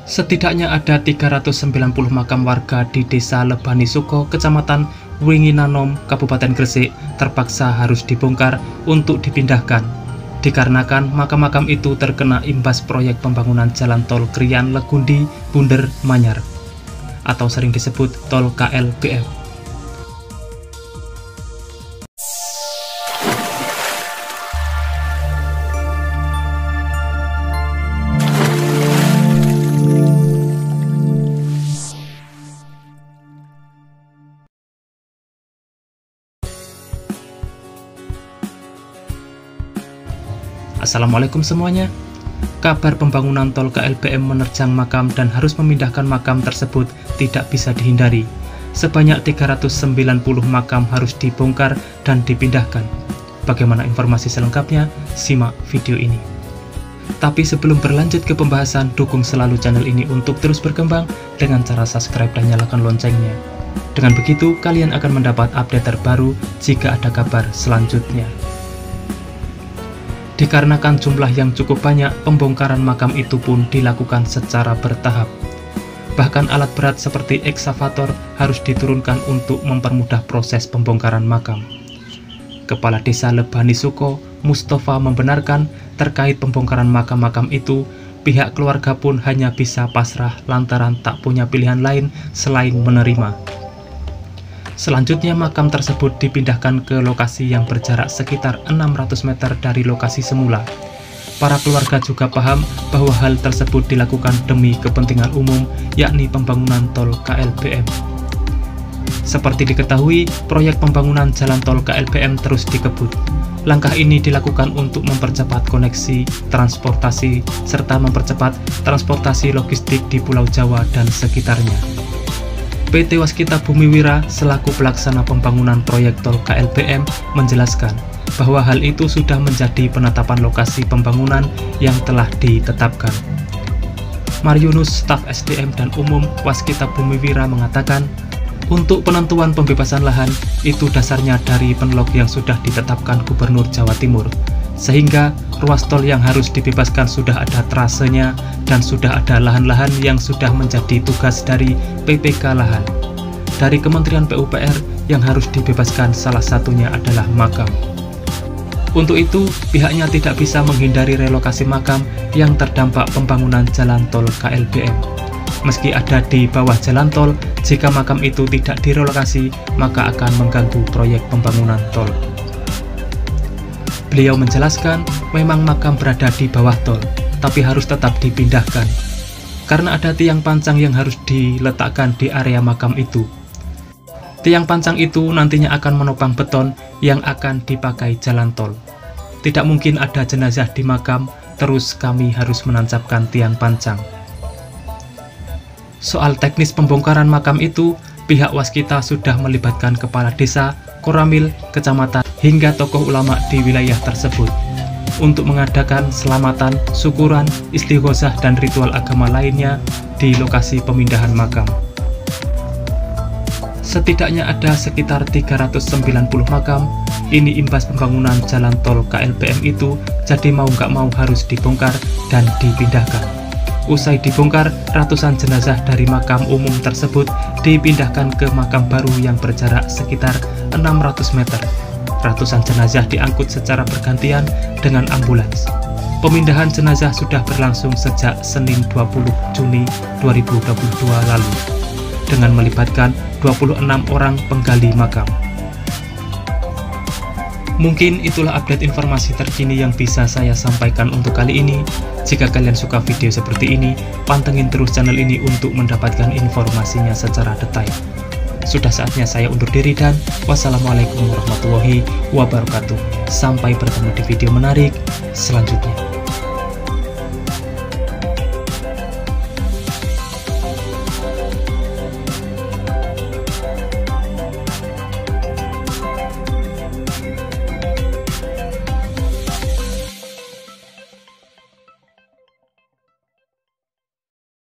Setidaknya ada 390 makam warga di Desa Lebani Suko, Kecamatan Winginanom, Kabupaten Gresik terpaksa harus dibongkar untuk dipindahkan, dikarenakan makam-makam itu terkena imbas proyek pembangunan jalan tol Krian Legundi Bunder Manyar atau sering disebut tol KLBM. Assalamualaikum semuanya. Kabar pembangunan tol KLBM menerjang makam dan harus memindahkan makam tersebut tidak bisa dihindari. Sebanyak 390 makam harus dibongkar dan dipindahkan. Bagaimana informasi selengkapnya? Simak video ini. Tapi sebelum berlanjut ke pembahasan, dukung selalu channel ini untuk terus berkembang dengan cara subscribe dan nyalakan loncengnya. Dengan begitu, kalian akan mendapat update terbaru jika ada kabar selanjutnya. Dikarenakan jumlah yang cukup banyak, pembongkaran makam itu pun dilakukan secara bertahap. Bahkan alat berat seperti ekskavator harus diturunkan untuk mempermudah proses pembongkaran makam. Kepala Desa Lebani Suko, Mustafa, membenarkan terkait pembongkaran makam-makam itu, pihak keluarga pun hanya bisa pasrah lantaran tak punya pilihan lain selain menerima. Selanjutnya makam tersebut dipindahkan ke lokasi yang berjarak sekitar 600 meter dari lokasi semula. Para keluarga juga paham bahwa hal tersebut dilakukan demi kepentingan umum, yakni pembangunan tol KLBM. Seperti diketahui, proyek pembangunan jalan tol KLBM terus dikebut. Langkah ini dilakukan untuk mempercepat koneksi transportasi serta mempercepat transportasi logistik di Pulau Jawa dan sekitarnya. PT Waskita Bumi Wira selaku pelaksana pembangunan proyek tol KLBM menjelaskan bahwa hal itu sudah menjadi penetapan lokasi pembangunan yang telah ditetapkan. Mariunus, staf SDM dan Umum Waskita Bumi Wira mengatakan, untuk penentuan pembebasan lahan itu dasarnya dari penlog yang sudah ditetapkan Gubernur Jawa Timur, sehingga ruas tol yang harus dibebaskan sudah ada trasenya dan sudah ada lahan-lahan yang sudah menjadi tugas dari PPK Lahan. Dari Kementerian PUPR yang harus dibebaskan salah satunya adalah makam. Untuk itu, pihaknya tidak bisa menghindari relokasi makam yang terdampak pembangunan jalan tol KLBM. Meski ada di bawah jalan tol, jika makam itu tidak direlokasi, maka akan mengganggu proyek pembangunan tol. Beliau menjelaskan, memang makam berada di bawah tol, tapi harus tetap dipindahkan, karena ada tiang pancang yang harus diletakkan di area makam itu. Tiang pancang itu nantinya akan menopang beton yang akan dipakai jalan tol. Tidak mungkin ada jenazah di makam, terus kami harus menancapkan tiang pancang. Soal teknis pembongkaran makam itu, pihak Waskita sudah melibatkan kepala desa, koramil, kecamatan, hingga tokoh ulama di wilayah tersebut untuk mengadakan selamatan, syukuran, istighosah, dan ritual agama lainnya di lokasi pemindahan makam. Setidaknya ada sekitar 390 makam. Ini imbas pembangunan jalan tol KLBM itu, jadi mau nggak mau harus dibongkar dan dipindahkan. Usai dibongkar, ratusan jenazah dari makam umum tersebut dipindahkan ke makam baru yang berjarak sekitar 600 meter. Ratusan jenazah diangkut secara bergantian dengan ambulans. Pemindahan jenazah sudah berlangsung sejak Senin 20 Juni 2022 lalu, dengan melibatkan 26 orang penggali makam. Mungkin itulah update informasi terkini yang bisa saya sampaikan untuk kali ini. Jika kalian suka video seperti ini, pantengin terus channel ini untuk mendapatkan informasinya secara detail. Sudah saatnya saya undur diri dan wassalamualaikum warahmatullahi wabarakatuh. Sampai bertemu di video menarik selanjutnya.